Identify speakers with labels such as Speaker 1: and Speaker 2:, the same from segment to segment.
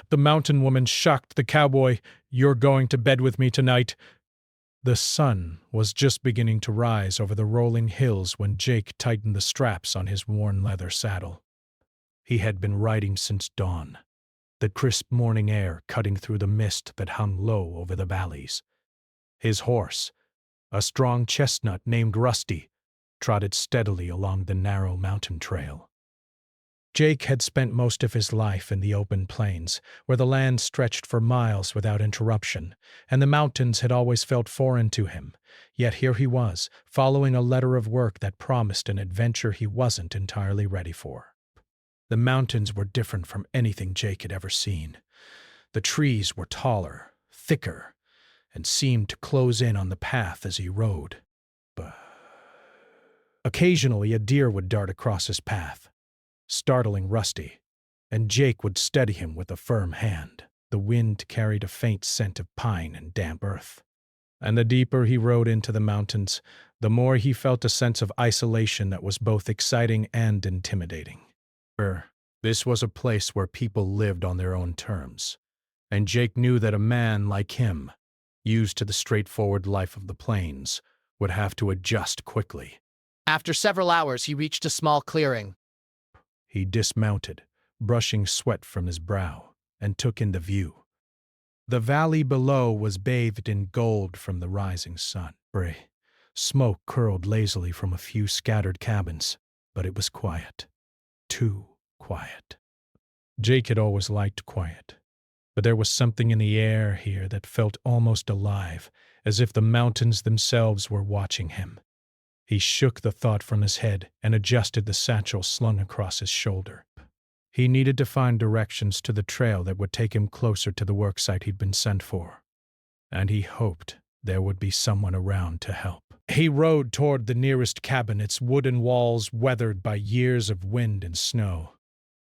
Speaker 1: The mountain woman shocked the cowboy. "You're going to bed with me tonight." The sun was just beginning to rise over the rolling hills when Jake tightened the straps on his worn leather saddle. He had been riding since dawn, the crisp morning air cutting through the mist that hung low over the valleys. His horse, a strong chestnut named Rusty, trotted steadily along the narrow mountain trail. Jake had spent most of his life in the open plains, where the land stretched for miles without interruption, and the mountains had always felt foreign to him. Yet here he was, following a letter of work that promised an adventure he wasn't entirely ready for. The mountains were different from anything Jake had ever seen. The trees were taller, thicker, and seemed to close in on the path as he rode. Occasionally, a deer would dart across his path, startling Rusty, and Jake would steady him with a firm hand. The wind carried a faint scent of pine and damp earth. And the deeper he rode into the mountains, the more he felt a sense of isolation that was both exciting and intimidating. This was a place where people lived on their own terms, and Jake knew that a man like him, used to the straightforward life of the plains, would have to adjust quickly.
Speaker 2: After several hours, he reached a small clearing.
Speaker 1: He dismounted, brushing sweat from his brow, and took in the view. The valley below was bathed in gold from the rising sun. Smoke curled lazily from a few scattered cabins, but it was quiet. Too quiet. Jake had always liked quiet, but there was something in the air here that felt almost alive, as if the mountains themselves were watching him. He shook the thought from his head and adjusted the satchel slung across his shoulder. He needed to find directions to the trail that would take him closer to the worksite he'd been sent for, and he hoped there would be someone around to help. He rode toward the nearest cabin, its wooden walls weathered by years of wind and snow.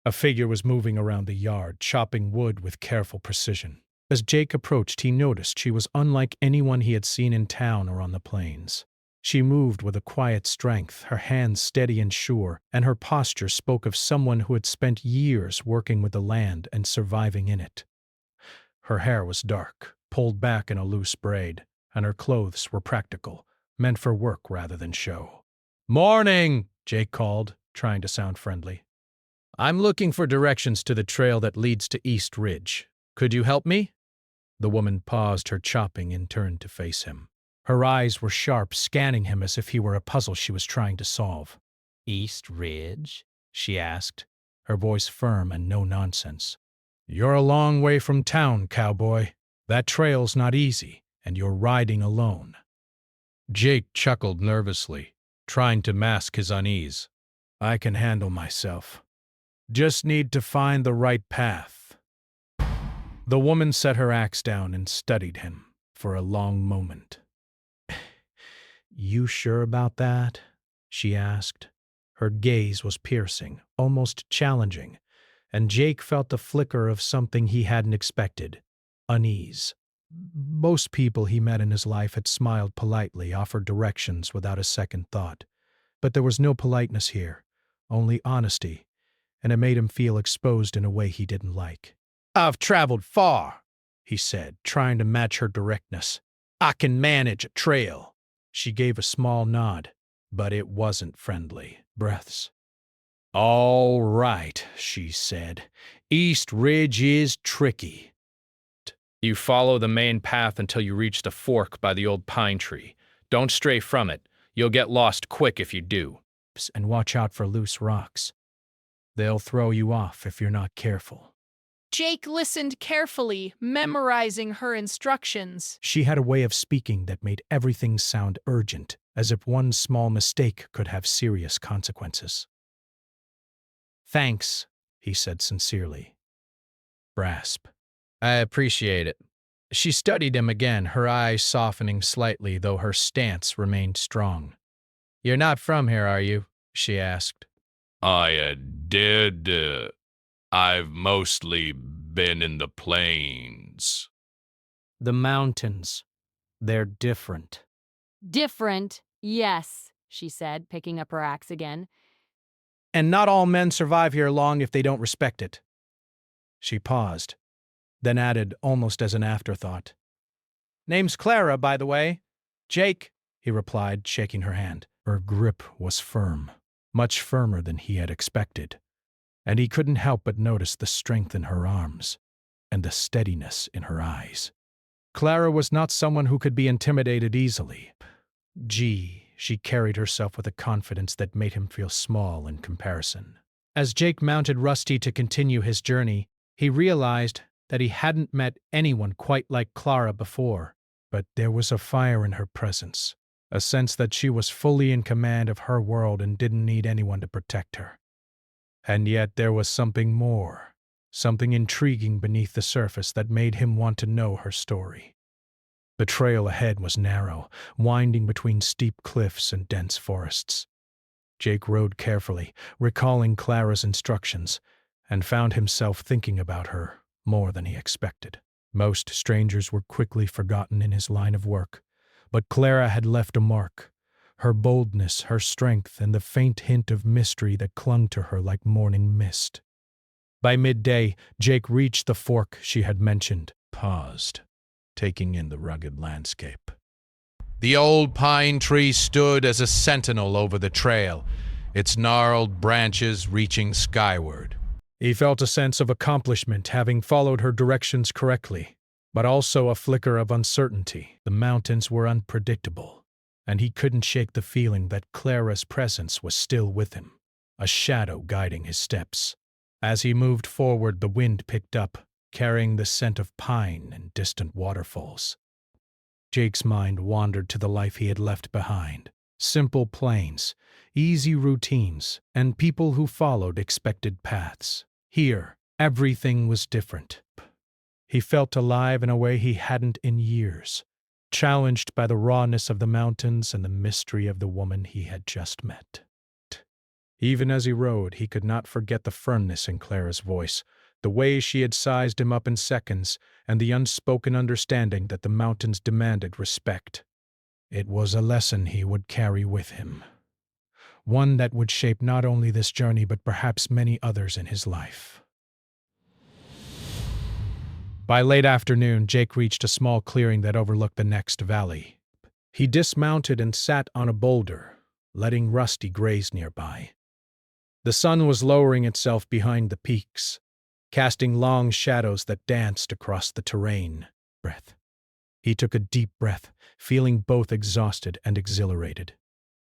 Speaker 1: A figure was moving around the yard, chopping wood with careful precision. As Jake approached, he noticed she was unlike anyone he had seen in town or on the plains. She moved with a quiet strength, her hands steady and sure, and her posture spoke of someone who had spent years working with the land and surviving in it. Her hair was dark, pulled back in a loose braid, and her clothes were practical, meant for work rather than show. "Morning!" Jake called, trying to sound friendly. "I'm looking for directions to the trail that leads to East Ridge. Could you help me?" The woman paused her chopping and turned to face him. Her eyes were sharp, scanning him as if he were a puzzle she was trying to solve. "East Ridge?" she asked, her voice firm and no nonsense. "You're a long way from town, cowboy. That trail's not easy, and you're riding alone." Jake chuckled nervously, trying to mask his unease. "I can handle myself. Just need to find the right path." The woman set her axe down and studied him for a long moment. "You sure about that?" she asked. Her gaze was piercing, almost challenging, and Jake felt the flicker of something he hadn't expected: unease. Most people he met in his life had smiled politely, offered directions without a second thought. But there was no politeness here, only honesty, and it made him feel exposed in a way he didn't like. "I've traveled far," he said, trying to match her directness. "I can manage a trail." She gave a small nod, but it wasn't friendly. Breaths. "All right," she said. "East Ridge is tricky. You follow the main path until you reach the fork by the old pine tree. Don't stray from it. You'll get lost quick if you do. And watch out for loose rocks. They'll throw you off if you're not careful."
Speaker 3: Jake listened carefully, memorizing her instructions.
Speaker 1: She had a way of speaking that made everything sound urgent, as if one small mistake could have serious consequences. "Thanks," he said sincerely. Brasp. "I appreciate it." She studied him again, her eyes softening slightly, though her stance remained strong. "You're not from here, are you?" she asked.
Speaker 4: I did. I've mostly been in the plains."
Speaker 1: "The mountains. They're different."
Speaker 5: Different, yes, she said, picking up her axe again.
Speaker 1: "And not all men survive here long if they don't respect it." She paused, then added almost as an afterthought. "Name's Clara, by the way. Jake," he replied, shaking her hand. Her grip was firm, much firmer than he had expected, and he couldn't help but notice the strength in her arms and the steadiness in her eyes. Clara was not someone who could be intimidated easily. She carried herself with a confidence that made him feel small in comparison. As Jake mounted Rusty to continue his journey, he realized that he hadn't met anyone quite like Clara before, but there was a fire in her presence, a sense that she was fully in command of her world and didn't need anyone to protect her. And yet there was something more, something intriguing beneath the surface that made him want to know her story. The trail ahead was narrow, winding between steep cliffs and dense forests. Jake rode carefully, recalling Clara's instructions, and found himself thinking about her more than he expected. Most strangers were quickly forgotten in his line of work, but Clara had left a mark. Her boldness, her strength, and the faint hint of mystery that clung to her like morning mist. By midday, Jake reached the fork she had mentioned, paused, taking in the rugged landscape.
Speaker 4: The old pine tree stood as a sentinel over the trail, its gnarled branches reaching skyward.
Speaker 1: He felt a sense of accomplishment having followed her directions correctly, but also a flicker of uncertainty. The mountains were unpredictable, and he couldn't shake the feeling that Clara's presence was still with him, a shadow guiding his steps. As he moved forward, the wind picked up, carrying the scent of pine and distant waterfalls. Jake's mind wandered to the life he had left behind. Simple plains, easy routines, and people who followed expected paths. Here, everything was different. He felt alive in a way he hadn't in years, challenged by the rawness of the mountains and the mystery of the woman he had just met. Even as he rode, he could not forget the firmness in Clara's voice, the way she had sized him up in seconds, and the unspoken understanding that the mountains demanded respect. It was a lesson he would carry with him, one that would shape not only this journey but perhaps many others in his life. By late afternoon, Jake reached a small clearing that overlooked the next valley. He dismounted and sat on a boulder, letting Rusty graze nearby. The sun was lowering itself behind the peaks, casting long shadows that danced across the terrain. He took a deep breath, feeling both exhausted and exhilarated.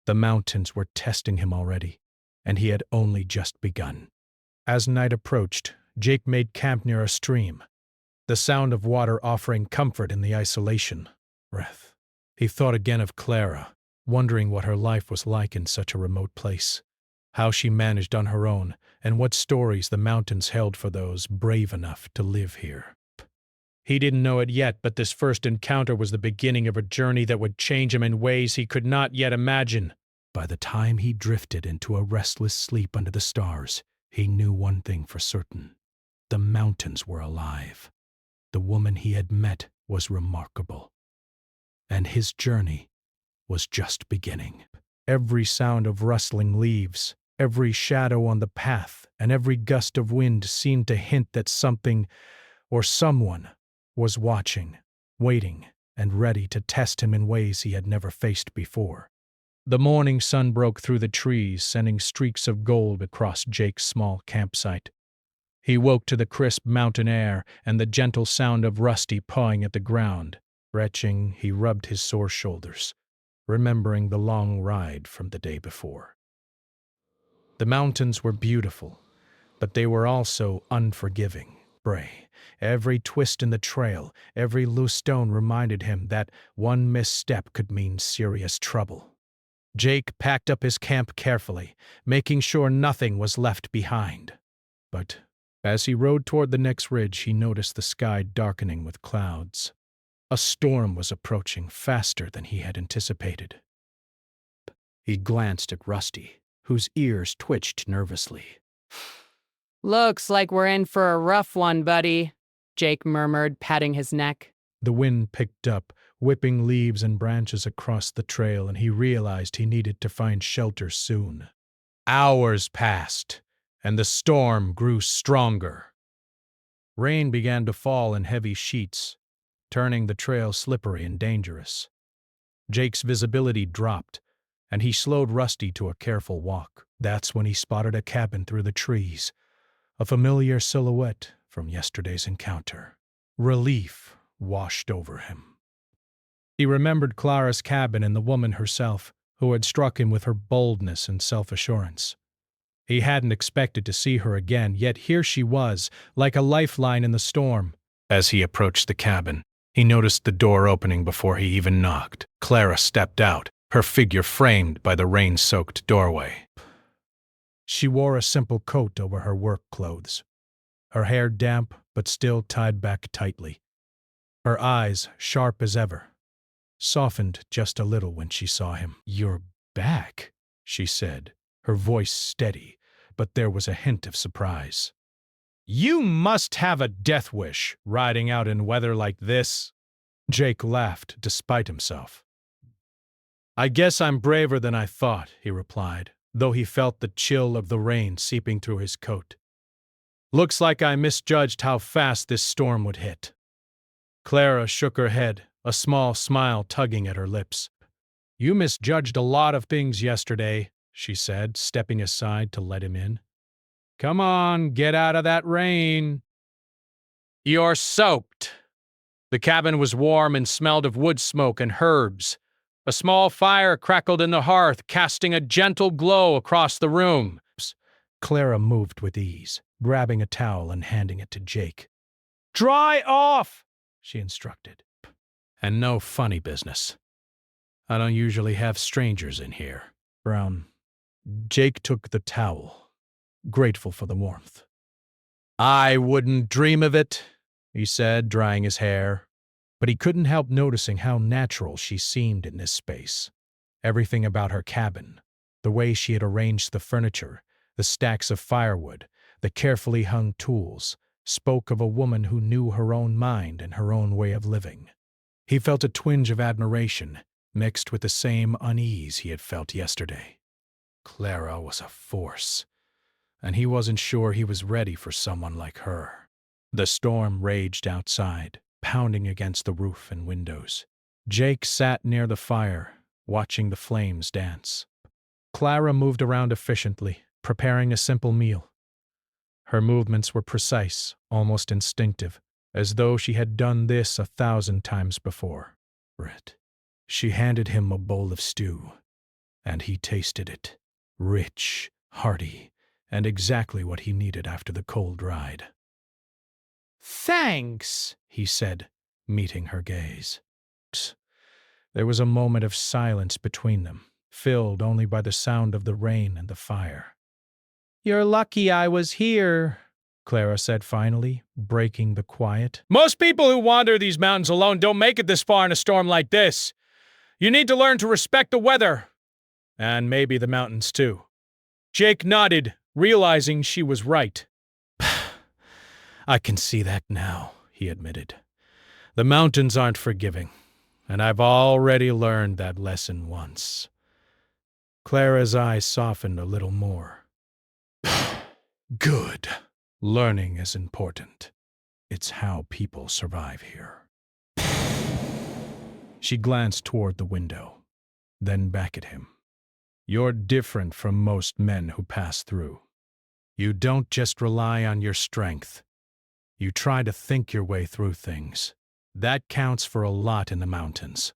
Speaker 1: The mountains were testing him already, and he had only just begun. As night approached, Jake made camp near a stream, the sound of water offering comfort in the isolation. He thought again of Clara, wondering what her life was like in such a remote place, how she managed on her own, and what stories the mountains held for those brave enough to live here. He didn't know it yet, but this first encounter was the beginning of a journey that would change him in ways he could not yet imagine. By the time he drifted into a restless sleep under the stars, he knew one thing for certain. The mountains were alive. The woman he had met was remarkable. And his journey was just beginning. Every sound of rustling leaves, every shadow on the path, and every gust of wind seemed to hint that something or someone was watching, waiting, and ready to test him in ways he had never faced before. The morning sun broke through the trees, sending streaks of gold across Jake's small campsite. He woke to the crisp mountain air and the gentle sound of Rusty pawing at the ground. Retching, he rubbed his sore shoulders, remembering the long ride from the day before. The mountains were beautiful, but they were also unforgiving. Every twist in the trail, every loose stone reminded him that one misstep could mean serious trouble. Jake packed up his camp carefully, making sure nothing was left behind. But as he rode toward the next ridge, he noticed the sky darkening with clouds. A storm was approaching faster than he had anticipated. He glanced at Rusty, whose ears twitched nervously.
Speaker 5: "Looks like we're in for a rough one, buddy," Jake murmured, patting his neck.
Speaker 1: The wind picked up, whipping leaves and branches across the trail, and he realized he needed to find shelter soon. Hours passed, and the storm grew stronger. Rain began to fall in heavy sheets, turning the trail slippery and dangerous. Jake's visibility dropped, and he slowed Rusty to a careful walk. That's when he spotted a cabin through the trees, a familiar silhouette from yesterday's encounter. Relief washed over him. He remembered Clara's cabin and the woman herself, who had struck him with her boldness and self-assurance. He hadn't expected to see her again, yet here she was, like a lifeline in the storm. As he approached the cabin, he noticed the door opening before he even knocked. Clara stepped out, her figure framed by the rain-soaked doorway. She wore a simple coat over her work clothes, her hair damp but still tied back tightly. Her eyes, sharp as ever, softened just a little when she saw him. "You're back," she said, her voice steady, but there was a hint of surprise. "You must have a death wish, riding out in weather like this." Jake laughed despite himself. "I guess I'm braver than I thought," he replied, though he felt the chill of the rain seeping through his coat. "Looks like I misjudged how fast this storm would hit." Clara shook her head, a small smile tugging at her lips. "You misjudged a lot of things yesterday," she said, stepping aside to let him in. "Come on, get out of that rain." "You're soaked." The cabin was warm and smelled of wood smoke and herbs. A small fire crackled in the hearth, casting a gentle glow across the room. Clara moved with ease, grabbing a towel and handing it to Jake. "Dry off," she instructed. "And no funny business. I don't usually have strangers in here." Jake took the towel, grateful for the warmth. "I wouldn't dream of it," he said, drying his hair. But he couldn't help noticing how natural she seemed in this space. Everything about her cabin, the way she had arranged the furniture, the stacks of firewood, the carefully hung tools, spoke of a woman who knew her own mind and her own way of living. He felt a twinge of admiration, mixed with the same unease he had felt yesterday. Clara was a force, and he wasn't sure he was ready for someone like her. The storm raged outside, pounding against the roof and windows. Jake sat near the fire, watching the flames dance. Clara moved around efficiently, preparing a simple meal. Her movements were precise, almost instinctive, as though she had done this 1,000 times before. She handed him a bowl of stew, and he tasted it, rich, hearty, and exactly what he needed after the cold ride. "Thanks," he said, meeting her gaze. There was a moment of silence between them, filled only by the sound of the rain and the fire. "You're lucky I was here," Clara said finally, breaking the quiet. "Most people who wander these mountains alone don't make it this far in a storm like this. You need to learn to respect the weather. And maybe the mountains, too." Jake nodded, realizing she was right. "I can see that now," he admitted. "The mountains aren't forgiving, and I've already learned that lesson once." Clara's eyes softened a little more. "Good. Learning is important. It's how people survive here." She glanced toward the window, then back at him. "You're different from most men who pass through. You don't just rely on your strength. You try to think your way through things. That counts for a lot in the mountains."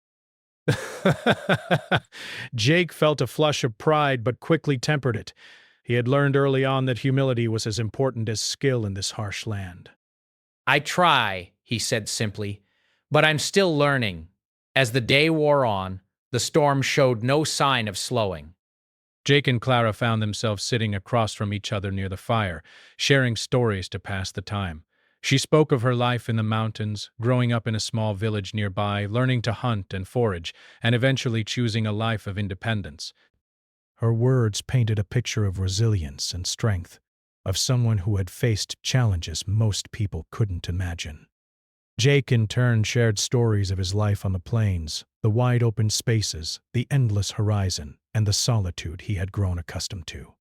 Speaker 1: Jake felt a flush of pride but quickly tempered it. He had learned early on that humility was as important as skill in this harsh land.
Speaker 2: "I try," he said simply, "but I'm still learning." As the day wore on, the storm showed no sign of slowing.
Speaker 1: Jake and Clara found themselves sitting across from each other near the fire, sharing stories to pass the time. She spoke of her life in the mountains, growing up in a small village nearby, learning to hunt and forage, and eventually choosing a life of independence. Her words painted a picture of resilience and strength, of someone who had faced challenges most people couldn't imagine. Jake, in turn, shared stories of his life on the plains, the wide-open spaces, the endless horizon, and the solitude he had grown accustomed to.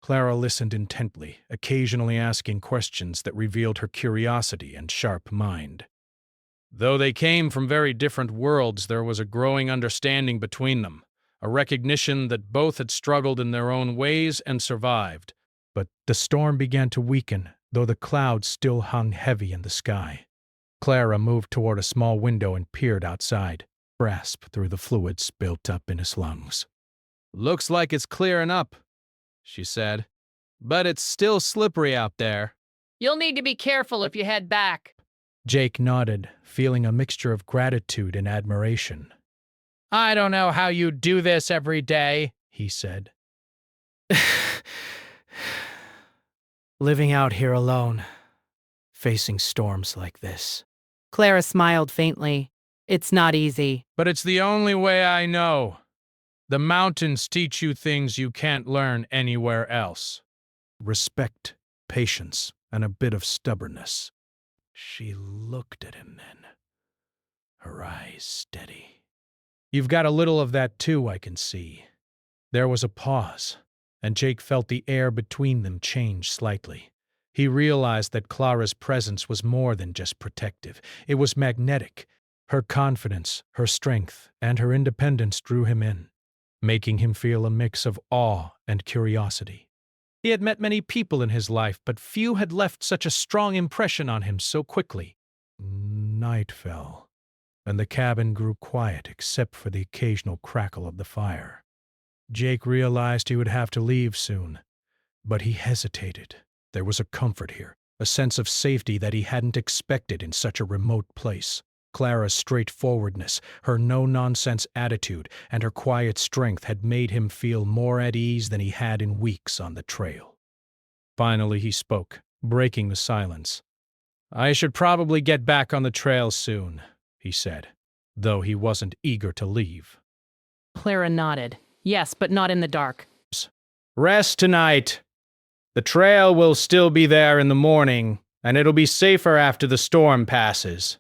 Speaker 1: Clara listened intently, occasionally asking questions that revealed her curiosity and sharp mind.
Speaker 4: Though they came from very different worlds, there was a growing understanding between them, a recognition that both had struggled in their own ways and survived.
Speaker 1: But the storm began to weaken, though the clouds still hung heavy in the sky. Clara moved toward a small window and peered outside, gasped through the fluids built up in his lungs.
Speaker 4: "Looks like it's clearing up," she said, "but it's still slippery out there."
Speaker 3: You'll need to be careful if you head back.
Speaker 1: Jake nodded, feeling a mixture of gratitude and admiration.
Speaker 2: I don't know how you do this every day,
Speaker 1: He said. Living out here alone, facing storms like this.
Speaker 5: Clara smiled faintly. It's not easy.
Speaker 4: But it's the only way I know. The mountains teach you things you can't learn anywhere else.
Speaker 1: Respect, patience, and a bit of stubbornness. She looked at him then, her eyes steady. You've got a little of that too, I can see. There was a pause, and Jake felt the air between them change slightly. He realized that Clara's presence was more than just protective. It was magnetic. Her confidence, her strength, and her independence drew him in, making him feel a mix of awe and curiosity. He had met many people in his life, but few had left such a strong impression on him so quickly. Night fell, and the cabin grew quiet except for the occasional crackle of the fire. Jake realized he would have to leave soon, but he hesitated. There was a comfort here, a sense of safety that he hadn't expected in such a remote place. Clara's straightforwardness, her no-nonsense attitude, and her quiet strength had made him feel more at ease than he had in weeks on the trail. Finally he spoke, breaking the silence. "I should probably get back on the trail soon," he said, though he wasn't eager to leave.
Speaker 5: Clara nodded. Yes, but not in the dark.
Speaker 2: Rest tonight. The trail will still be there in the morning, and it'll be safer after the storm passes.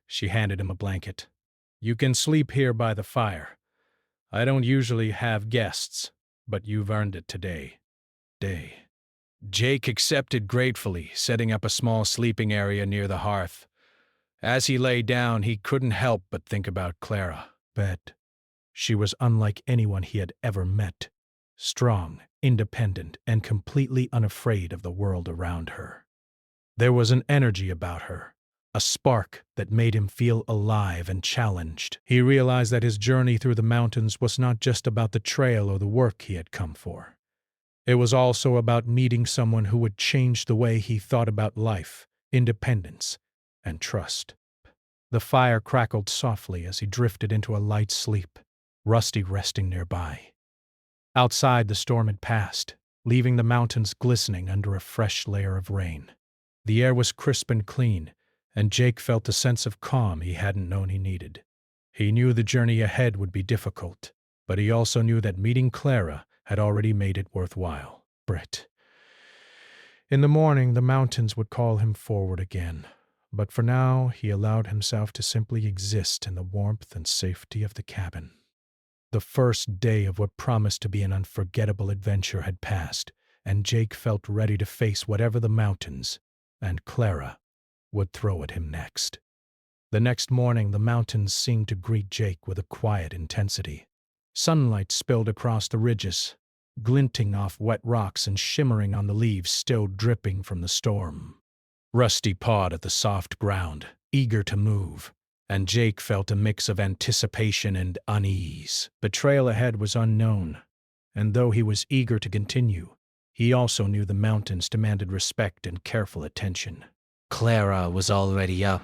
Speaker 1: She handed him a blanket. "You can sleep here by the fire. I don't usually have guests, but you've earned it today." Jake accepted gratefully, setting up a small sleeping area near the hearth. As he lay down, he couldn't help but think about Clara. She was unlike anyone he had ever met. Strong, independent, and completely unafraid of the world around her. There was an energy about her, a spark that made him feel alive and challenged. He realized that his journey through the mountains was not just about the trail or the work he had come for. It was also about meeting someone who would change the way he thought about life, independence, and trust. The fire crackled softly as he drifted into a light sleep, Rusty resting nearby. Outside, the storm had passed, leaving the mountains glistening under a fresh layer of rain. The air was crisp and clean, and Jake felt a sense of calm he hadn't known he needed. He knew the journey ahead would be difficult, but he also knew that meeting Clara had already made it worthwhile. In the morning, the mountains would call him forward again, but for now he allowed himself to simply exist in the warmth and safety of the cabin. The first day of what promised to be an unforgettable adventure had passed, and Jake felt ready to face whatever the mountains, and Clara, would throw at him next. The next morning, the mountains seemed to greet Jake with a quiet intensity. Sunlight spilled across the ridges, glinting off wet rocks and shimmering on the leaves still dripping from the storm. Rusty pawed at the soft ground, eager to move, and Jake felt a mix of anticipation and unease. The trail ahead was unknown, and though he was eager to continue, he also knew the mountains demanded respect and careful attention.
Speaker 6: Clara was already up,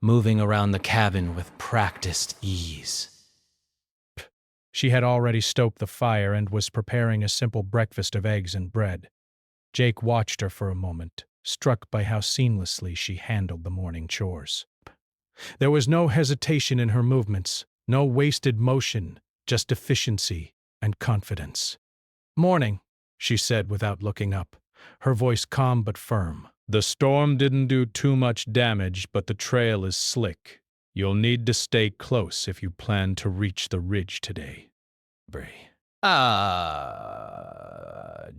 Speaker 6: moving around the cabin with practiced ease.
Speaker 1: She had already stoked the fire and was preparing a simple breakfast of eggs and bread. Jake watched her for a moment, struck by how seamlessly she handled the morning chores. There was no hesitation in her movements, no wasted motion, just efficiency and confidence. "Morning," she said without looking up, her voice calm but firm.
Speaker 4: "The storm didn't do too much damage, but the trail is slick. You'll need to stay close if you plan to reach the ridge today."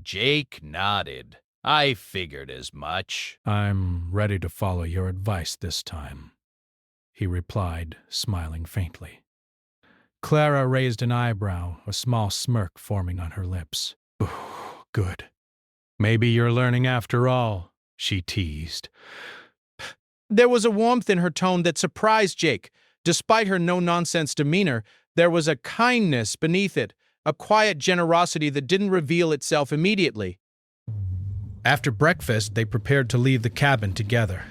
Speaker 4: Jake nodded. I figured as much.
Speaker 1: I'm ready to follow your advice this time, he replied, smiling faintly. Clara raised an eyebrow, a small smirk forming on her lips. Ooh, good. Maybe you're learning after all, she teased.
Speaker 4: There was a warmth in her tone that surprised Jake. Despite her no-nonsense demeanor, there was a kindness beneath it, a quiet generosity that didn't reveal itself immediately.
Speaker 1: After breakfast, they prepared to leave the cabin together.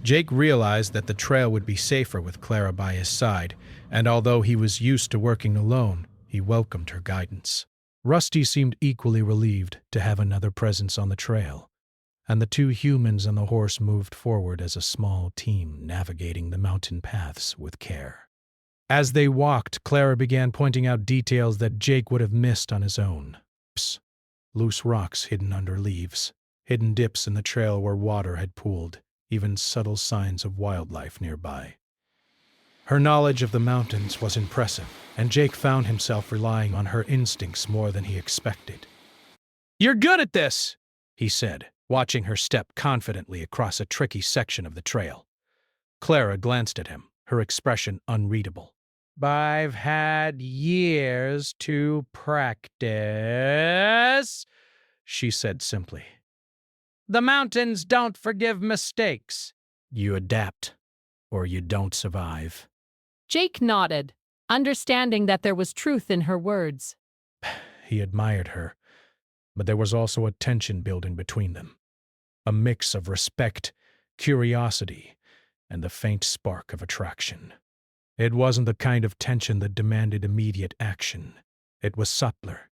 Speaker 1: Jake realized that the trail would be safer with Clara by his side, and although he was used to working alone, he welcomed her guidance. Rusty seemed equally relieved to have another presence on the trail, and the two humans and the horse moved forward as a small team navigating the mountain paths with care. As they walked, Clara began pointing out details that Jake would have missed on his own. Loose rocks hidden under leaves, hidden dips in the trail where water had pooled, even subtle signs of wildlife nearby. Her knowledge of the mountains was impressive, and Jake found himself relying on her instincts more than he expected.
Speaker 4: You're good at this,
Speaker 1: he said, watching her step confidently across a tricky section of the trail. Clara glanced at him, her expression unreadable.
Speaker 2: I've had years to practice, she said simply. The mountains don't forgive mistakes.
Speaker 1: You adapt, or you don't survive.
Speaker 5: Jake nodded, understanding that there was truth in her words.
Speaker 1: He admired her, but there was also a tension building between them. A mix of respect, curiosity, and the faint spark of attraction. It wasn't the kind of tension that demanded immediate action. It was subtler,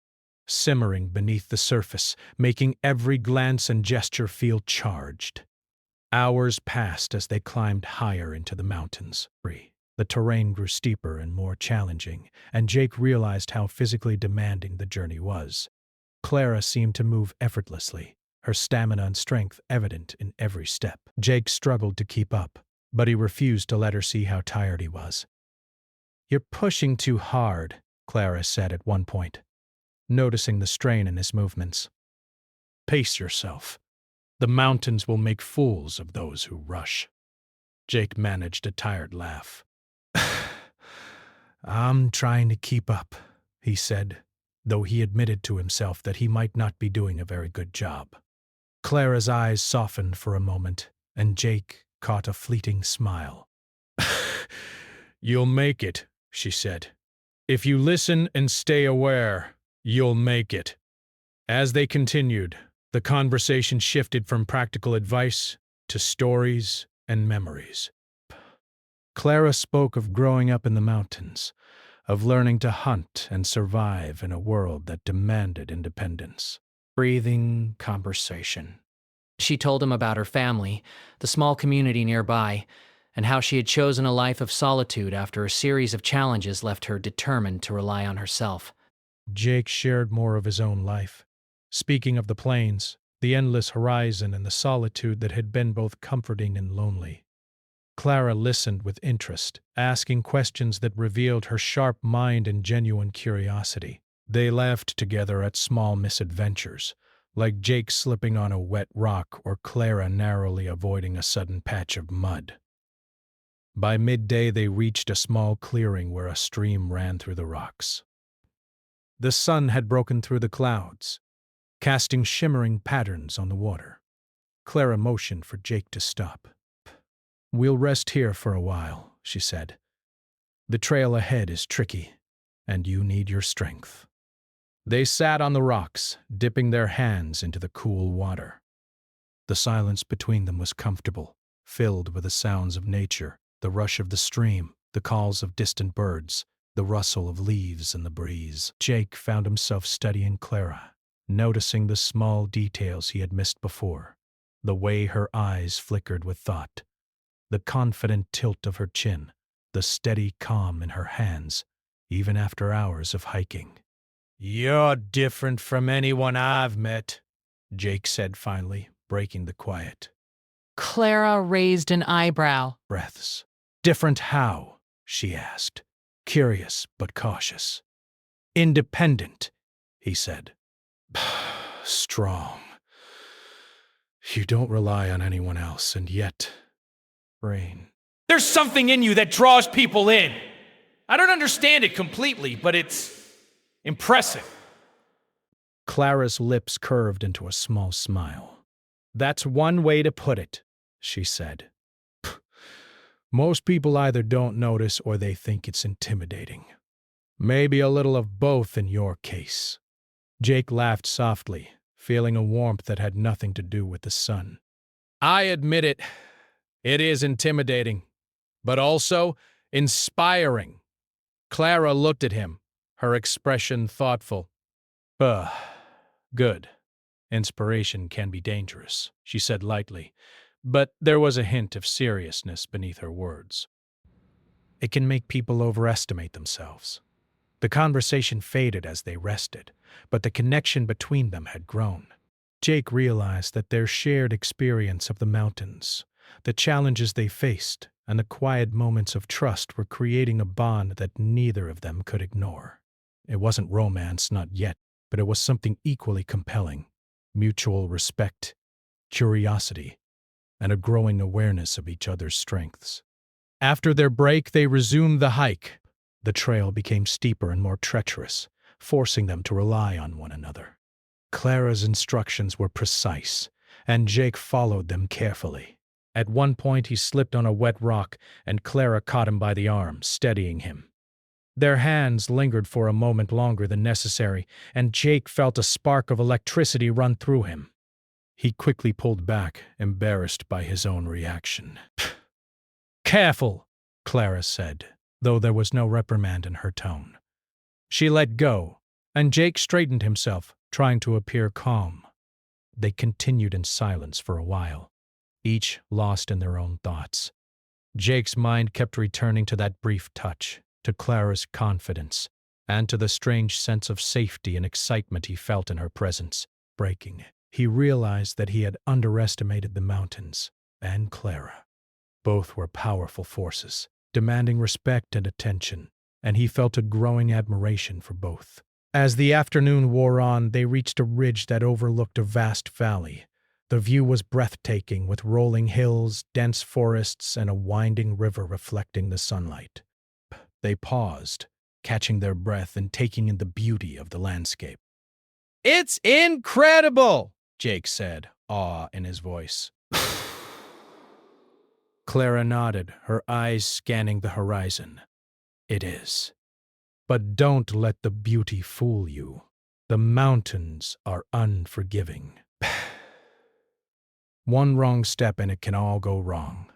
Speaker 1: simmering beneath the surface, making every glance and gesture feel charged. Hours passed as they climbed higher into the mountains. The terrain grew steeper and more challenging, and Jake realized how physically demanding the journey was. Clara seemed to move effortlessly, her stamina and strength evident in every step. Jake struggled to keep up, but he refused to let her see how tired he was. You're pushing too hard, Clara said at one point, noticing the strain in his movements. Pace yourself. The mountains will make fools of those who rush. Jake managed a tired laugh. I'm trying to keep up, he said, though he admitted to himself that he might not be doing a very good job. Clara's eyes softened for a moment, and Jake caught a fleeting smile. You'll make it, she said. If you listen and stay aware, you'll make it. As they continued, the conversation shifted from practical advice to stories and memories. Clara spoke of growing up in the mountains, of learning to hunt and survive in a world that demanded independence.
Speaker 6: Breathing conversation. She told him about her family, the small community nearby, and how she had chosen a life of solitude after a series of challenges left her determined to rely on herself.
Speaker 1: Jake shared more of his own life, speaking of the plains, the endless horizon, and the solitude that had been both comforting and lonely. Clara listened with interest, asking questions that revealed her sharp mind and genuine curiosity. They laughed together at small misadventures, like Jake slipping on a wet rock or Clara narrowly avoiding a sudden patch of mud. By midday, they reached a small clearing where a stream ran through the rocks. The sun had broken through the clouds, casting shimmering patterns on the water. Clara motioned for Jake to stop. We'll rest here for a while, she said. The trail ahead is tricky, and you need your strength. They sat on the rocks, dipping their hands into the cool water. The silence between them was comfortable, filled with the sounds of nature, the rush of the stream, the calls of distant birds, the rustle of leaves in the breeze. Jake found himself studying Clara, noticing the small details he had missed before, the way her eyes flickered with thought, the confident tilt of her chin, the steady calm in her hands, even after hours of hiking. You're different from anyone I've met, Jake said finally, breaking the quiet.
Speaker 5: Clara raised an eyebrow.
Speaker 1: Breaths. Different how? She asked, curious but cautious. Independent, he said. Strong. You don't rely on anyone else, and yet... Rain.
Speaker 7: There's something in you that draws people in. I don't understand it completely, but it's impressive.
Speaker 1: Clara's lips curved into a small smile. That's one way to put it, she said. Most people either don't notice or they think it's intimidating. Maybe a little of both in your case. Jake laughed softly, feeling a warmth that had nothing to do with the sun. I admit it. It is intimidating, but also inspiring. Clara looked at him, her expression thoughtful. Good. Inspiration can be dangerous, she said lightly, but there was a hint of seriousness beneath her words. It can make people overestimate themselves. The conversation faded as they rested, but the connection between them had grown. Jake realized that their shared experience of the mountains, the challenges they faced, and the quiet moments of trust were creating a bond that neither of them could ignore. It wasn't romance, not yet, but it was something equally compelling: mutual respect, curiosity, and a growing awareness of each other's strengths. After their break, they resumed the hike. The trail became steeper and more treacherous, forcing them to rely on one another. Clara's instructions were precise, and Jake followed them carefully. At one point, he slipped on a wet rock, and Clara caught him by the arm, steadying him. Their hands lingered for a moment longer than necessary, and Jake felt a spark of electricity run through him. He quickly pulled back, embarrassed by his own reaction. Careful, Clara said, though there was no reprimand in her tone. She let go, and Jake straightened himself, trying to appear calm. They continued in silence for a while, each lost in their own thoughts. Jake's mind kept returning to that brief touch, to Clara's confidence, and to the strange sense of safety and excitement he felt in her presence. Breaking, he realized that he had underestimated the mountains and Clara. Both were powerful forces, demanding respect and attention, and he felt a growing admiration for both. As the afternoon wore on, they reached a ridge that overlooked a vast valley. The view was breathtaking, with rolling hills, dense forests, and a winding river reflecting the sunlight. They paused, catching their breath and taking in the beauty of the landscape. "It's incredible!" Jake said, awe in his voice. Clara nodded, her eyes scanning the horizon. "It is. But don't let the beauty fool you. The mountains are unforgiving. One wrong step and it can all go wrong."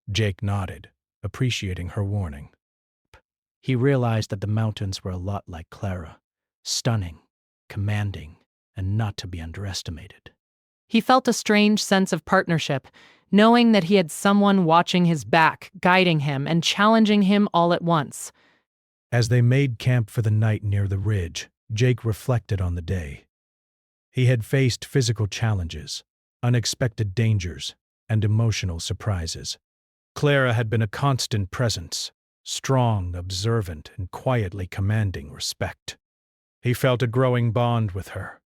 Speaker 1: Jake nodded, appreciating her warning. He realized that the mountains were a lot like Clara, stunning, commanding, and not to be underestimated.
Speaker 5: He felt a strange sense of partnership, knowing that he had someone watching his back, guiding him, and challenging him all at once.
Speaker 1: As they made camp for the night near the ridge, Jake reflected on the day. He had faced physical challenges, unexpected dangers, and emotional surprises. Clara had been a constant presence, strong, observant, and quietly commanding respect. He felt a growing bond with her,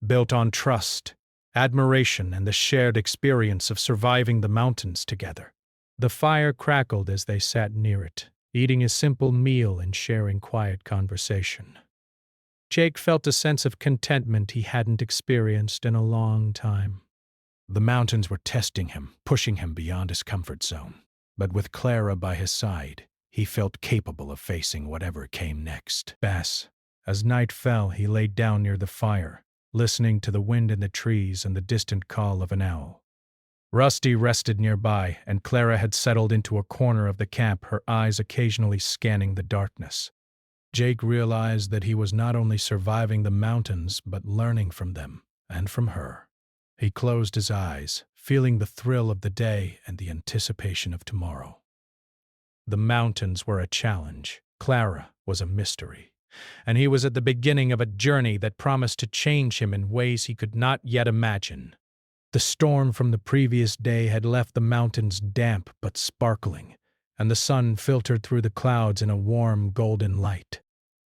Speaker 1: built on trust, admiration, and the shared experience of surviving the mountains together. The fire crackled as they sat near it, eating a simple meal and sharing quiet conversation. Jake felt a sense of contentment he hadn't experienced in a long time. The mountains were testing him, pushing him beyond his comfort zone. But with Clara by his side, he felt capable of facing whatever came next. As night fell, he laid down near the fire, listening to the wind in the trees and the distant call of an owl. Rusty rested nearby, and Clara had settled into a corner of the camp, her eyes occasionally scanning the darkness. Jake realized that he was not only surviving the mountains, but learning from them and from her. He closed his eyes, feeling the thrill of the day and the anticipation of tomorrow. The mountains were a challenge. Clara was a mystery. And he was at the beginning of a journey that promised to change him in ways he could not yet imagine. The storm from the previous day had left the mountains damp but sparkling, and the sun filtered through the clouds in a warm golden light.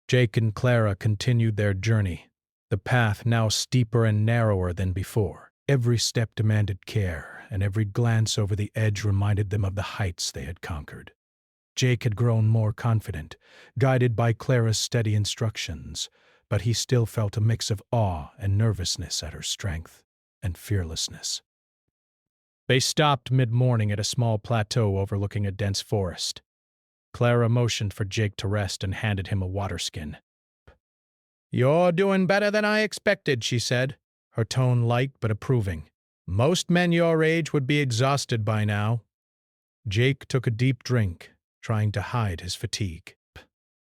Speaker 1: Jake and Clara continued their journey, the path now steeper and narrower than before. Every step demanded care, and every glance over the edge reminded them of the heights they had conquered. Jake had grown more confident, guided by Clara's steady instructions, but he still felt a mix of awe and nervousness at her strength and fearlessness. They stopped mid-morning at a small plateau overlooking a dense forest. Clara motioned for Jake to rest and handed him a water skin. "You're doing better than I expected," she said, her tone light but approving. "Most men your age would be exhausted by now." Jake took a deep drink, trying to hide his fatigue.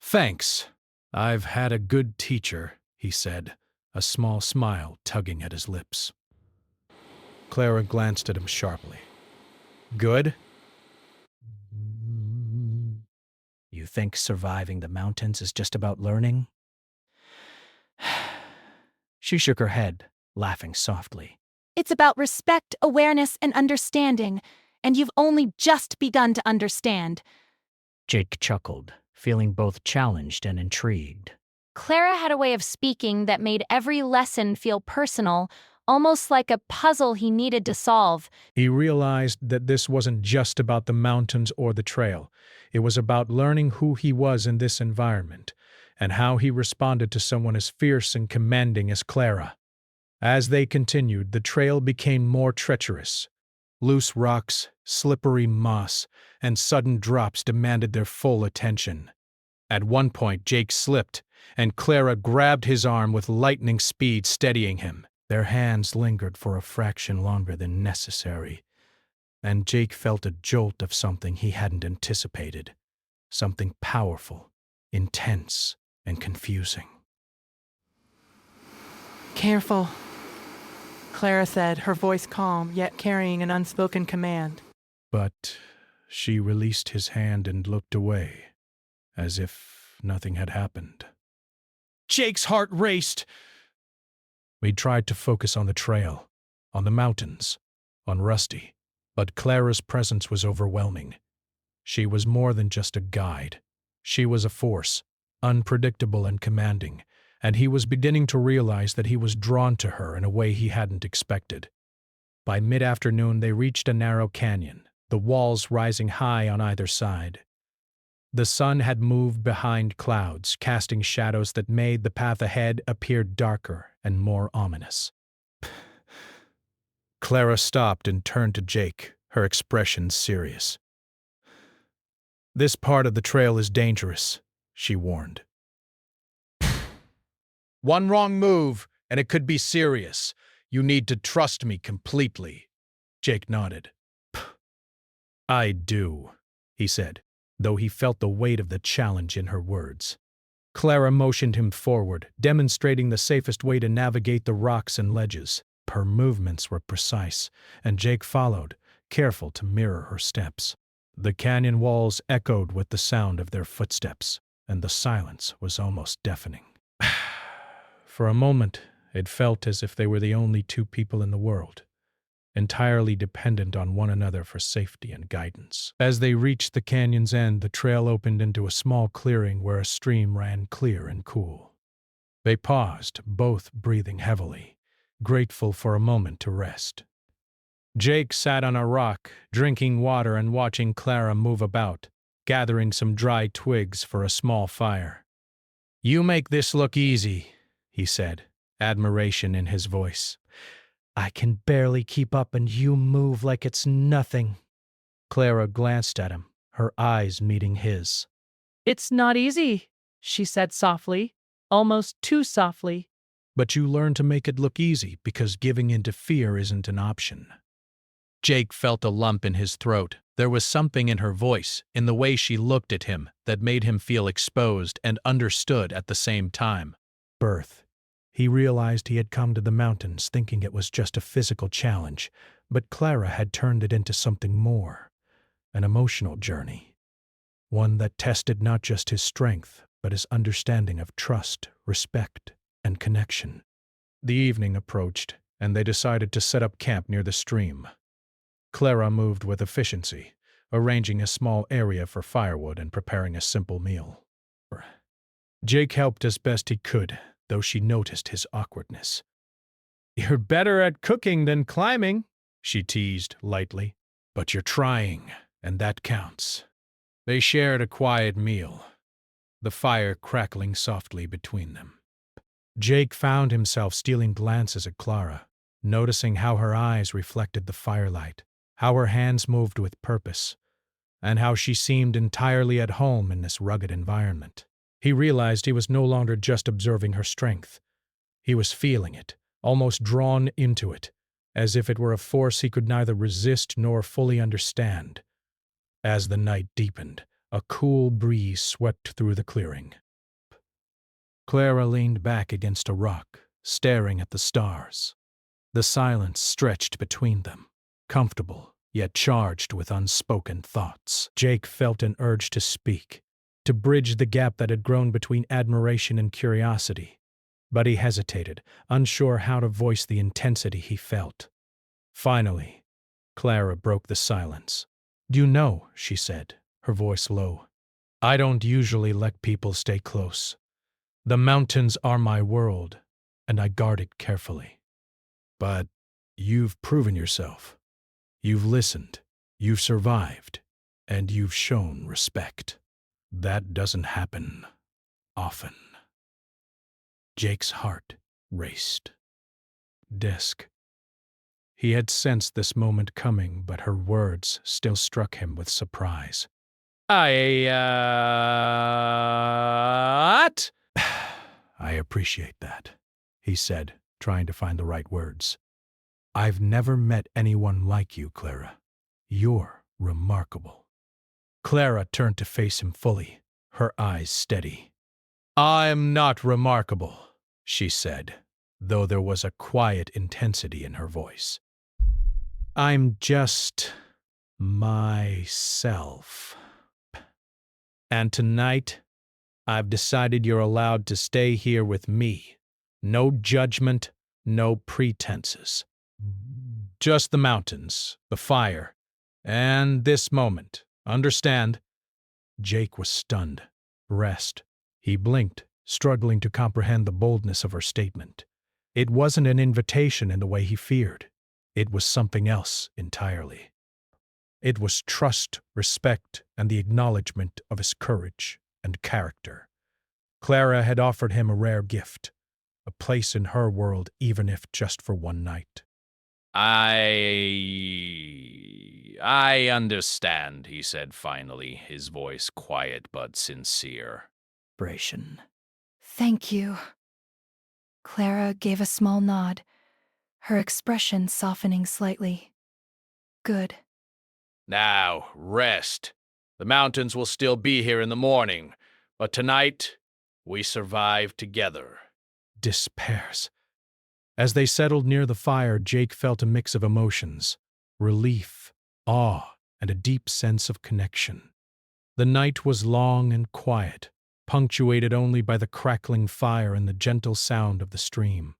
Speaker 1: "Thanks. I've had a good teacher," he said, a small smile tugging at his lips. Clara glanced at him sharply. "Good? You think surviving the mountains is just about learning?" She shook her head, laughing softly.
Speaker 8: It's about respect, awareness, and understanding, and you've only just begun to understand.
Speaker 6: Jake chuckled, feeling both challenged and intrigued.
Speaker 8: Clara had a way of speaking that made every lesson feel personal, almost like a puzzle he needed to solve.
Speaker 1: He realized that this wasn't just about the mountains or the trail. It was about learning who he was in this environment, and how he responded to someone as fierce and commanding as Clara. As they continued, the trail became more treacherous. Loose rocks, slippery moss, and sudden drops demanded their full attention. At one point, Jake slipped, and Clara grabbed his arm with lightning speed, steadying him. Their hands lingered for a fraction longer than necessary, and Jake felt a jolt of something he hadn't anticipated. Something powerful, intense, and confusing.
Speaker 5: Careful, Clara said, her voice calm, yet carrying an unspoken command.
Speaker 1: But she released his hand and looked away, as if nothing had happened. Jake's heart raced. We tried to focus on the trail, on the mountains, on Rusty, but Clara's presence was overwhelming. She was more than just a guide. She was a force, unpredictable and commanding, and he was beginning to realize that he was drawn to her in a way he hadn't expected. By mid-afternoon, they reached a narrow canyon, the walls rising high on either side. The sun had moved behind clouds, casting shadows that made the path ahead appear darker and more ominous. Clara stopped and turned to Jake, her expression serious. "This part of the trail is dangerous," she warned. "One wrong move, and it could be serious. You need to trust me completely." Jake nodded. "I do," he said, though he felt the weight of the challenge in her words. Clara motioned him forward, demonstrating the safest way to navigate the rocks and ledges. Her movements were precise, and Jake followed, careful to mirror her steps. The canyon walls echoed with the sound of their footsteps, and the silence was almost deafening. For a moment, it felt as if they were the only two people in the world, entirely dependent on one another for safety and guidance. As they reached the canyon's end, the trail opened into a small clearing where a stream ran clear and cool. They paused, both breathing heavily, grateful for a moment to rest. Jake sat on a rock, drinking water and watching Clara move about, gathering some dry twigs for a small fire. "You make this look easy," he said, admiration in his voice. "I can barely keep up and you move like it's nothing." Clara glanced at him, her eyes meeting his.
Speaker 5: "It's not easy," she said softly, almost too softly.
Speaker 1: "But you learn to make it look easy because giving in to fear isn't an option." Jake felt a lump in his throat. There was something in her voice, in the way she looked at him, that made him feel exposed and understood at the same time. Birth. He realized he had come to the mountains thinking it was just a physical challenge, but Clara had turned it into something more, an emotional journey. One that tested not just his strength, but his understanding of trust, respect, and connection. The evening approached, and they decided to set up camp near the stream. Clara moved with efficiency, arranging a small area for firewood and preparing a simple meal. Jake helped as best he could, though she noticed his awkwardness. "You're better at cooking than climbing," she teased lightly. "But you're trying, and that counts." They shared a quiet meal, the fire crackling softly between them. Jake found himself stealing glances at Clara, noticing how her eyes reflected the firelight, how her hands moved with purpose, and how she seemed entirely at home in this rugged environment. He realized he was no longer just observing her strength. He was feeling it, almost drawn into it, as if it were a force he could neither resist nor fully understand. As the night deepened, a cool breeze swept through the clearing. Clara leaned back against a rock, staring at the stars. The silence stretched between them, comfortable, yet charged with unspoken thoughts. Jake felt an urge to speak, to bridge the gap that had grown between admiration and curiosity. But he hesitated, unsure how to voice the intensity he felt. Finally, Clara broke the silence. "You know," she said, her voice low, "I don't usually let people stay close. The mountains are my world, and I guard it carefully. But you've proven yourself. You've listened, you've survived, and you've shown respect. That doesn't happen often." Jake's heart raced. Desk. He had sensed this moment coming, but her words still struck him with surprise.
Speaker 2: I
Speaker 1: appreciate that," he said, trying to find the right words. "I've never met anyone like you, Clara. You're remarkable." Clara turned to face him fully, her eyes steady. "I'm not remarkable," she said, though there was a quiet intensity in her voice. "I'm just myself. And tonight, I've decided you're allowed to stay here with me. No judgment, no pretenses. Just the mountains, the fire, and this moment. Understand?" Jake was stunned. Rest. He blinked, struggling to comprehend the boldness of her statement. It wasn't an invitation in the way he feared. It was something else entirely. It was trust, respect, and the acknowledgement of his courage and character. Clara had offered him a rare gift, a place in her world even if just for one night.
Speaker 2: I understand, he said finally, his voice quiet but sincere.
Speaker 9: Thank you. Clara gave a small nod, her expression softening slightly. Good.
Speaker 2: Now, rest. The mountains will still be here in the morning, but tonight, we survive together.
Speaker 1: Despairs. As they settled near the fire, Jake felt a mix of emotions: relief, awe, and a deep sense of connection. The night was long and quiet, punctuated only by the crackling fire and the gentle sound of the stream.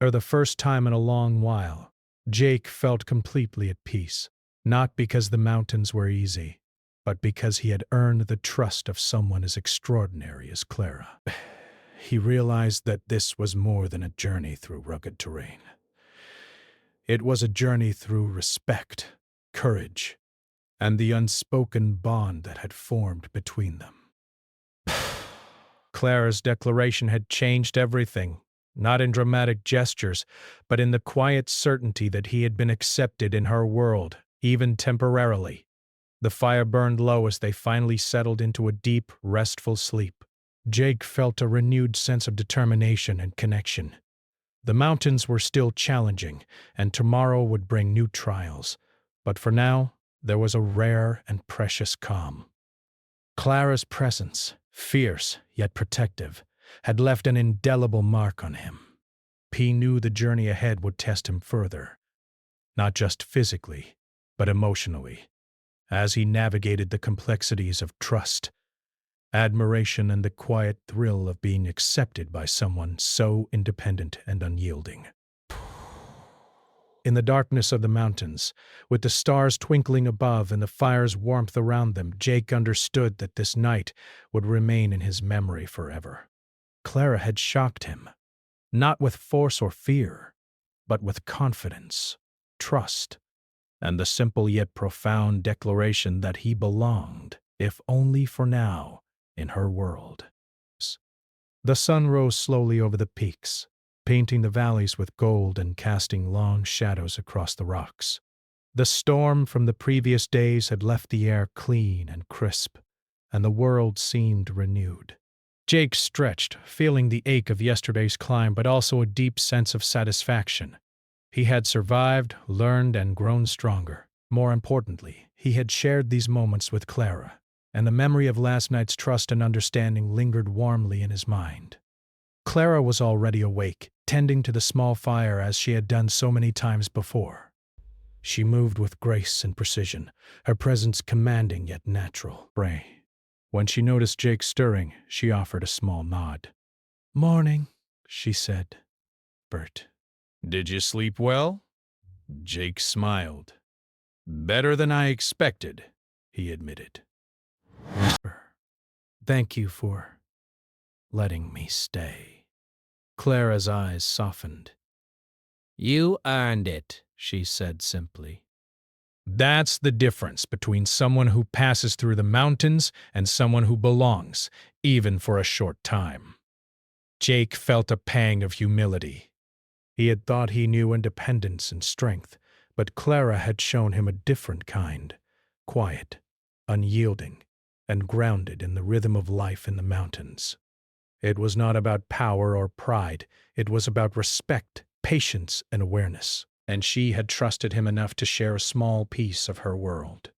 Speaker 1: For the first time in a long while, Jake felt completely at peace, not because the mountains were easy, but because he had earned the trust of someone as extraordinary as Clara. He realized that this was more than a journey through rugged terrain. It was a journey through respect, courage, and the unspoken bond that had formed between them. Clara's declaration had changed everything, not in dramatic gestures, but in the quiet certainty that he had been accepted in her world, even temporarily. The fire burned low as they finally settled into a deep, restful sleep. Jake felt a renewed sense of determination and connection. The mountains were still challenging, and tomorrow would bring new trials, but for now, there was a rare and precious calm. Clara's presence, fierce yet protective, had left an indelible mark on him. He knew the journey ahead would test him further, not just physically, but emotionally, as he navigated the complexities of trust, admiration, and the quiet thrill of being accepted by someone so independent and unyielding. In the darkness of the mountains, with the stars twinkling above and the fire's warmth around them, Jake understood that this night would remain in his memory forever. Clara had shocked him, not with force or fear, but with confidence, trust, and the simple yet profound declaration that he belonged, if only for now, in her world. The sun rose slowly over the peaks, painting the valleys with gold and casting long shadows across the rocks. The storm from the previous days had left the air clean and crisp, and the world seemed renewed. Jake stretched, feeling the ache of yesterday's climb, but also a deep sense of satisfaction. He had survived, learned, and grown stronger. More importantly, he had shared these moments with Clara, and the memory of last night's trust and understanding lingered warmly in his mind. Clara was already awake, tending to the small fire as she had done so many times before. She moved with grace and precision, her presence commanding yet natural. When she noticed Jake stirring, she offered a small nod. "Morning," she said. "Bert, did you sleep well?" Jake smiled. "Better than I expected," he admitted. "Thank you for letting me stay." Clara's eyes softened. "You earned it," she said simply. That's the difference between someone who passes through the mountains and someone who belongs, even for a short time. Jake felt a pang of humility. He had thought he knew independence and strength, but Clara had shown him a different kind, quiet, unyielding, and grounded in the rhythm of life in the mountains. It was not about power or pride, it was about respect, patience, and awareness, and she had trusted him enough to share a small piece of her world.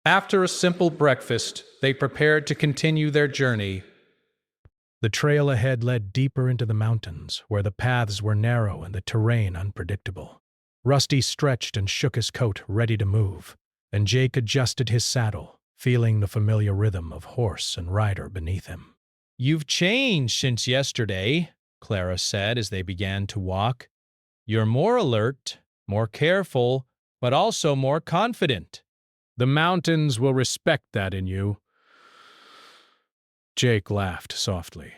Speaker 1: After a simple breakfast, they prepared to continue their journey. The trail ahead led deeper into the mountains, where the paths were narrow and the terrain unpredictable. Rusty stretched and shook his coat, ready to move, and Jake adjusted his saddle, feeling the familiar rhythm of horse and rider beneath him. "You've changed since yesterday," Clara said as they began to walk. "You're more alert, more careful, but also more confident. The mountains will respect that in you." Jake laughed softly.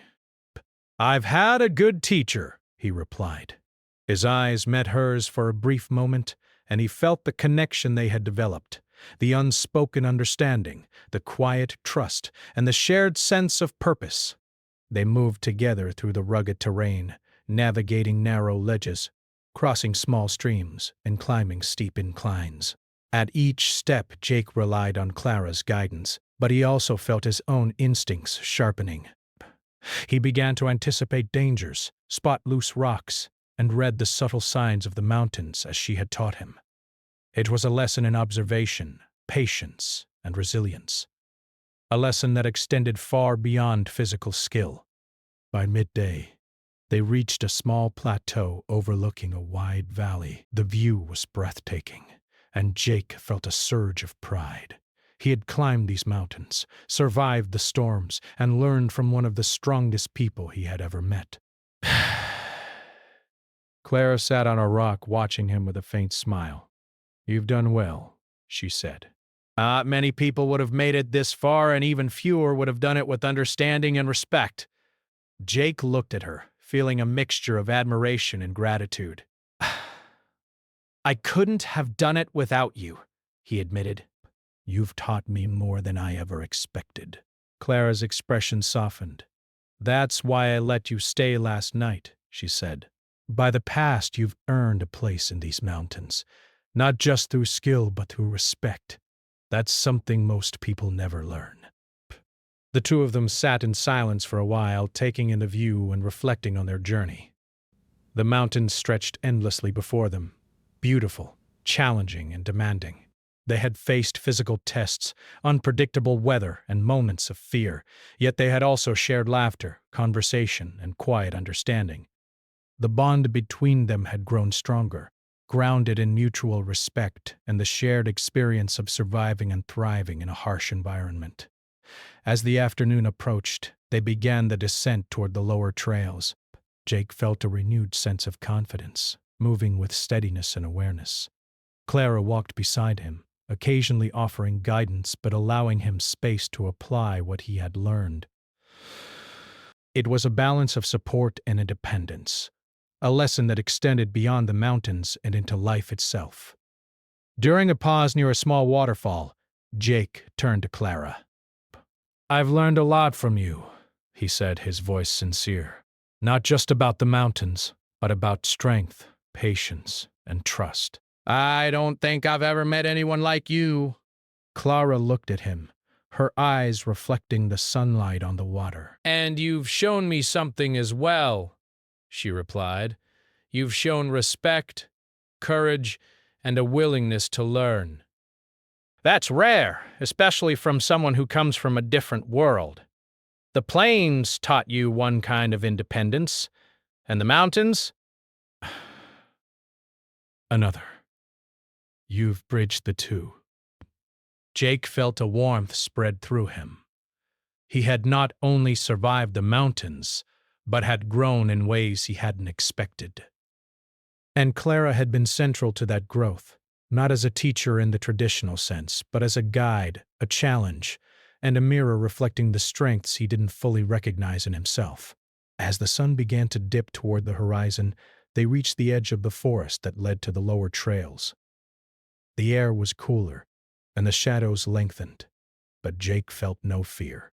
Speaker 1: "I've had a good teacher," he replied. His eyes met hers for a brief moment, and he felt the connection they had developed, the unspoken understanding, the quiet trust, and the shared sense of purpose. They moved together through the rugged terrain, navigating narrow ledges, crossing small streams, and climbing steep inclines. At each step, Jake relied on Clara's guidance, but he also felt his own instincts sharpening. He began to anticipate dangers, spot loose rocks, and read the subtle signs of the mountains as she had taught him. It was a lesson in observation, patience, and resilience. A lesson that extended far beyond physical skill. By midday, they reached a small plateau overlooking a wide valley. The view was breathtaking, and Jake felt a surge of pride. He had climbed these mountains, survived the storms, and learned from one of the strongest people he had ever met. Clara sat on a rock watching him with a faint smile. "You've done well," she said. "Not many people would have made it this far, and even fewer would have done it with understanding and respect." Jake looked at her, feeling a mixture of admiration and gratitude. "I couldn't have done it without you," he admitted. "You've taught me more than I ever expected." Clara's expression softened. "That's why I let you stay last night," she said. "By the past, you've earned a place in these mountains, not just through skill but through respect. That's something most people never learn." The two of them sat in silence for a while, taking in the view and reflecting on their journey. The mountains stretched endlessly before them, beautiful, challenging, and demanding. They had faced physical tests, unpredictable weather, and moments of fear, yet they had also shared laughter, conversation, and quiet understanding. The bond between them had grown stronger, grounded in mutual respect and the shared experience of surviving and thriving in a harsh environment. As the afternoon approached, they began the descent toward the lower trails. Jake felt a renewed sense of confidence. moving with steadiness and awareness. Clara walked beside him, occasionally offering guidance but allowing him space to apply what he had learned. It was a balance of support and independence, a lesson that extended beyond the mountains and into life itself. During a pause near a small waterfall, Jake turned to Clara. "I've learned a lot from you," he said, his voice sincere. "Not just about the mountains, but about strength, patience, and trust."
Speaker 4: I don't think I've ever met anyone like you.
Speaker 1: Clara looked at him, her eyes reflecting the sunlight on the water.
Speaker 2: "And you've shown me something as well," she replied. "You've shown respect, courage, and a willingness to learn."
Speaker 4: That's rare, especially from someone who comes from a different world. The plains taught you one kind of independence, and the mountains?
Speaker 1: Another. You've bridged the two. Jake felt a warmth spread through him. He had not only survived the mountains, but had grown in ways he hadn't expected. And Clara had been central to that growth, not as a teacher in the traditional sense, but as a guide, a challenge, and a mirror reflecting the strengths he didn't fully recognize in himself. As the sun began to dip toward the horizon, they reached the edge of the forest that led to the lower trails. The air was cooler, and the shadows lengthened, but Jake felt no fear.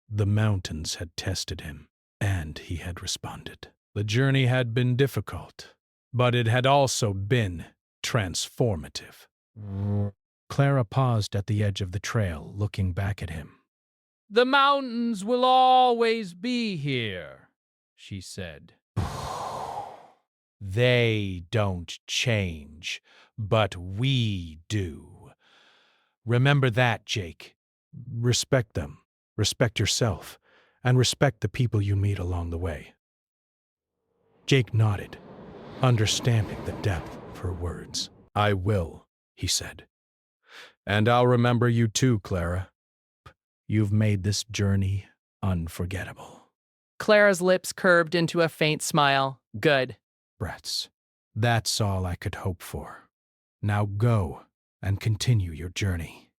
Speaker 1: The mountains had tested him, and he had responded. The journey had been difficult, but it had also been transformative. Clara paused at the edge of the trail, looking back at him.
Speaker 2: "The mountains will always be here," she said.
Speaker 1: They don't change, but we do. Remember that, Jake. Respect them, respect yourself, and respect the people you meet along the way. Jake nodded, understanding the depth of her words. "I will," he said. "And I'll remember you too, Clara. You've made this journey unforgettable."
Speaker 5: Clara's lips curved into a faint smile. Good.
Speaker 1: Brats, that's all I could hope for. Now go and continue your journey.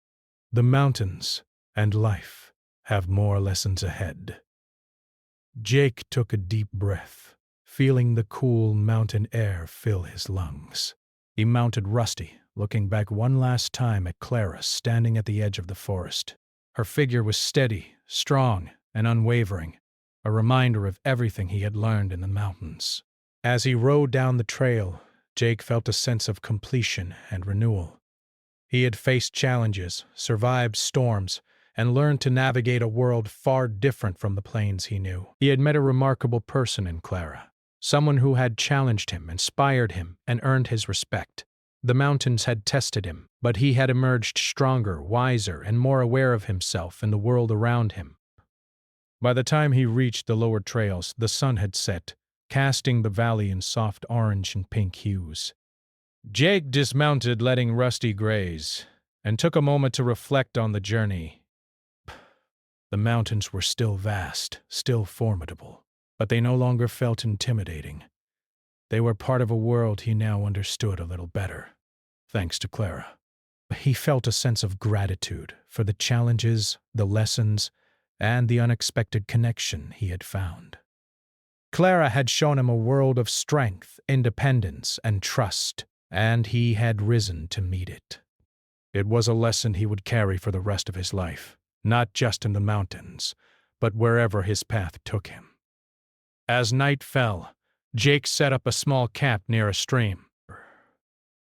Speaker 1: The mountains and life have more lessons ahead. Jake took a deep breath, feeling the cool mountain air fill his lungs. He mounted Rusty, looking back one last time at Clara standing at the edge of the forest. Her figure was steady, strong, and unwavering, a reminder of everything he had learned in the mountains. As he rode down the trail, Jake felt a sense of completion and renewal. He had faced challenges, survived storms, and learned to navigate a world far different from the plains he knew. He had met a remarkable person in Clara, someone who had challenged him, inspired him, and earned his respect. The mountains had tested him, but he had emerged stronger, wiser, and more aware of himself and the world around him. By the time he reached the lower trails, the sun had set, casting the valley in soft orange and pink hues. Jake dismounted, letting Rusty graze, and took a moment to reflect on the journey. The mountains were still vast, still formidable, but they no longer felt intimidating. They were part of a world he now understood a little better, thanks to Clara. He felt a sense of gratitude for the challenges, the lessons, and the unexpected connection he had found. Clara had shown him a world of strength, independence, and trust, and he had risen to meet it. It was a lesson he would carry for the rest of his life, not just in the mountains, but wherever his path took him. As night fell, Jake set up a small camp near a stream.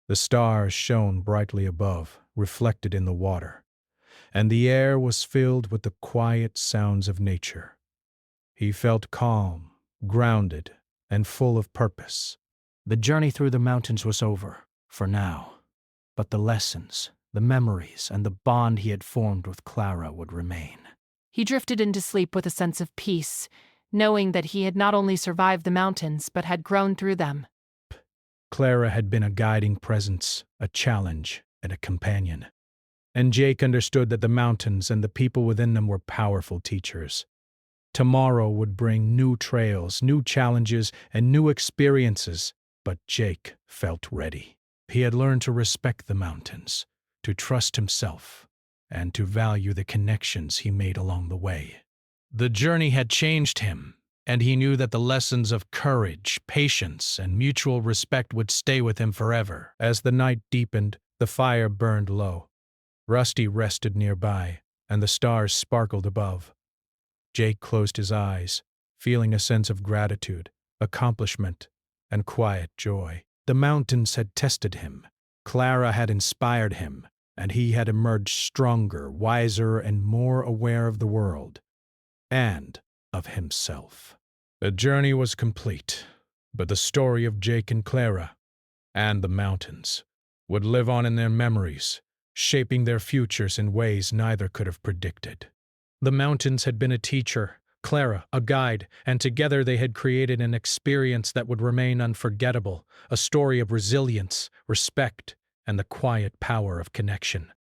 Speaker 1: The stars shone brightly above, reflected in the water, and the air was filled with the quiet sounds of nature. He felt calm, grounded, and full of purpose. The journey through the mountains was over, for now, but the lessons, the memories, and the bond he had formed with Clara would remain.
Speaker 5: He drifted into sleep with a sense of peace, knowing that he had not only survived the mountains, but had grown through them.
Speaker 1: Clara had been a guiding presence, a challenge, and a companion. And Jake understood that the mountains and the people within them were powerful teachers. Tomorrow would bring new trails, new challenges, and new experiences, But Jake felt ready. He had learned to respect the mountains, to trust himself, and to value the connections he made along the way. The journey had changed him, and he knew that the lessons of courage, patience, and mutual respect would stay with him forever. As the night deepened, the fire burned low. Rusty rested nearby, and the stars sparkled above. Jake closed his eyes, feeling a sense of gratitude, accomplishment, and quiet joy. The mountains had tested him. Clara had inspired him, and he had emerged stronger, wiser, and more aware of the world and of himself. The journey was complete, but the story of Jake and Clara and the mountains would live on in their memories, shaping their futures in ways neither could have predicted. The mountains had been a teacher, Clara a guide, and together they had created an experience that would remain unforgettable, a story of resilience, respect, and the quiet power of connection.